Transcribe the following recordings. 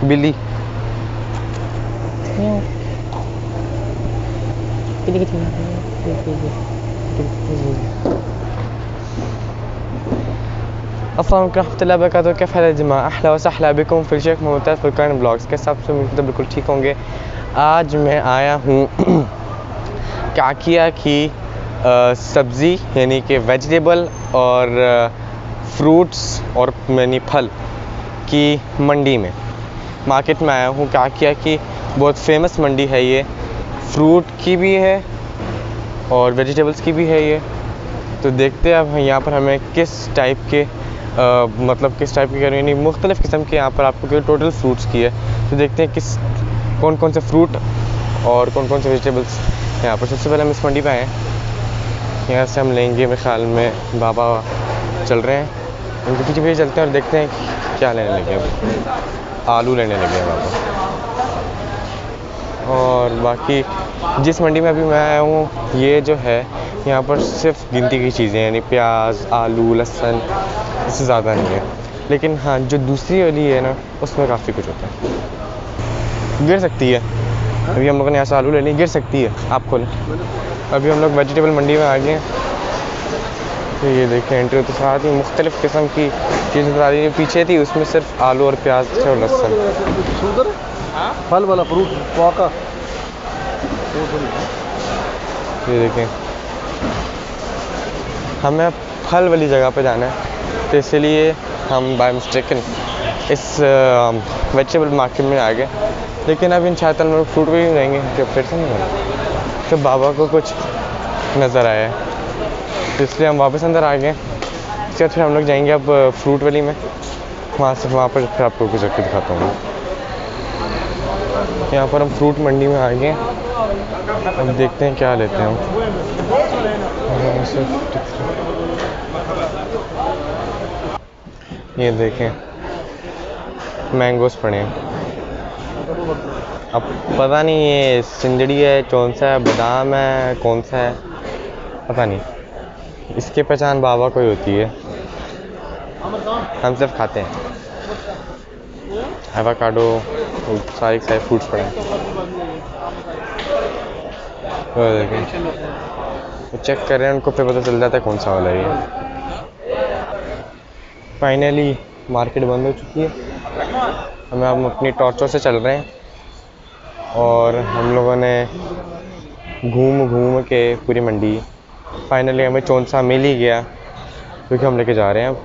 बिल्ली अस्सलाम वालेकुम रहमतुल्लाहि व बरकातुहू। कैफ हाल है जमा? अहला व सहला बिकुम फिल शेख मुमताज़ फुरकान ब्लॉग्स के सब से मिलकर बिल्कुल ठीक होंगे। आज मैं आया हूँ काकिया की सब्ज़ी यानी कि वेजिटेबल और फ्रूट्स और यानी फल की मंडी में, मार्केट में आया हूँ। काकिया की बहुत फेमस मंडी है ये, फ्रूट की भी है और वेजिटेबल्स की भी है ये। तो देखते हैं अब यहाँ पर हमें किस टाइप के मतलब किस टाइप की यानी मुख्तलिफ़ किस्म के यहाँ पर आपको टोटल फ्रूट्स की है। तो देखते हैं कौन कौन से फ्रूट और कौन कौन से वेजिटेबल्स यहाँ पर। सबसे पहले हम इस मंडी पे आए हैं, यहाँ से हम लेंगे, मेरे ख्याल में बाबा चल रहे हैं, उनके पीछे पीछे चलते हैं और देखते हैं क्या लेने लगे। अब आलू लेने लगे हैं बाबा। और बाकी जिस मंडी में अभी मैं आया हूँ, ये जो है यहाँ पर सिर्फ गिनती की चीज़ें यानी प्याज, आलू, लहसुन, इससे ज़्यादा नहीं है। लेकिन हाँ, जो दूसरी वाली है ना, उसमें काफ़ी कुछ होता है। गिर सकती है, अभी हम लोगों ने यहाँ से आलू ले ली, गिर सकती है आपको। अभी हम लोग वेजिटेबल मंडी में आ गए हैं। तो ये देखें एंट्री तो साथ ही मुख्तलिफ़ किस्म की चीज़ें नज़र आ रही है। पीछे थी उसमें सिर्फ आलू और प्याज थे और लहसुन। फल वाला फ्रूट पाका। ये देखें, हमें फल वाली जगह पे जाना है, तो इसलिए हम बाय मिस्टेकन इस वेजिटेबल मार्केट में आ गए। लेकिन अब इंशाअल्लाह हम लोग फ्रूट भी जाएंगे, कि फिर से नहीं होगा। तो बाबा को कुछ नज़र आया है, तो इसलिए हम वापस अंदर आ गए। इसके बाद फिर हम लोग जाएंगे अब फ्रूट वाली में, वहाँ पर फिर आपको कुछ रख के दिखाता हूँ। यहाँ पर हम फ्रूट मंडी में आ गए, अब देखते हैं क्या लेते हैं हम। ये देखें मैंगोस पड़े हैं। अब पता नहीं ये सिंदड़ी है, कौन सा है, बादाम है, कौन सा है पता नहीं। इसकी पहचान बाबा को ही होती है, हम सिर्फ खाते हैं। एवोकाडो, सारे फ्रूट्स पड़े हैं। तो देखें, वो चेक कर रहे हैं, उनको फिर पता चल जाता है कौन सा वाला है ये। फाइनली मार्केट बंद हो चुकी है, हम अपनी टॉर्चों से चल रहे हैं और हम लोगों ने घूम के पूरी मंडी, फाइनली हमें चौंसा मिल ही गया, क्योंकि हम लेके जा रहे हैं अब।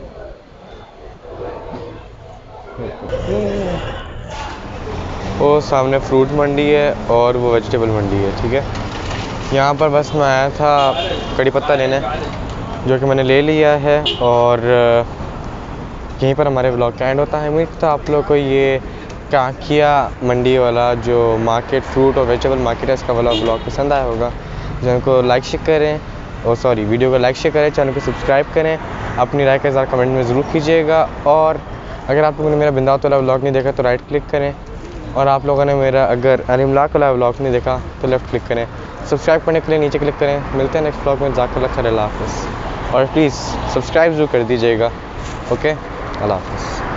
वो सामने फ्रूट मंडी है और वो वेजिटेबल मंडी है, ठीक है। यहाँ पर बस मैं आया था कड़ी पत्ता लेने, जो कि मैंने ले लिया है, और यहीं पर हमारे व्लॉग का एंड होता है। उम्मीद तो आप लोग को ये काकिया मंडी वाला जो मार्केट, फ्रूट और वेजिटेबल मार्केट है, इसका वाला व्लॉग पसंद आया होगा। चैनल को लाइक शेयर करें, और सॉरी वीडियो को लाइक शेयर करें, चैनल को सब्सक्राइब करें, अपनी राय का इज़हार कमेंट में ज़रूर कीजिएगा। और अगर आप लोगों ने मेरा बिंदावत वाला व्लॉग नहीं देखा तो राइट क्लिक करें, और आप लोगों ने मेरा अगर अलिमलाक वाला व्लॉग नहीं देखा तो लेफ़्ट क्लिक करें। सब्सक्राइब करने के लिए नीचे क्लिक करें। मिलते हैं नेक्स्ट व्लॉग में। ज़ाकल्लाह खैर, अल्लाह हाफ़िज़। और प्लीज़ सब्सक्राइब ज़रूर कर दीजिएगा। ओके, अल्लाह हाफ़िज़।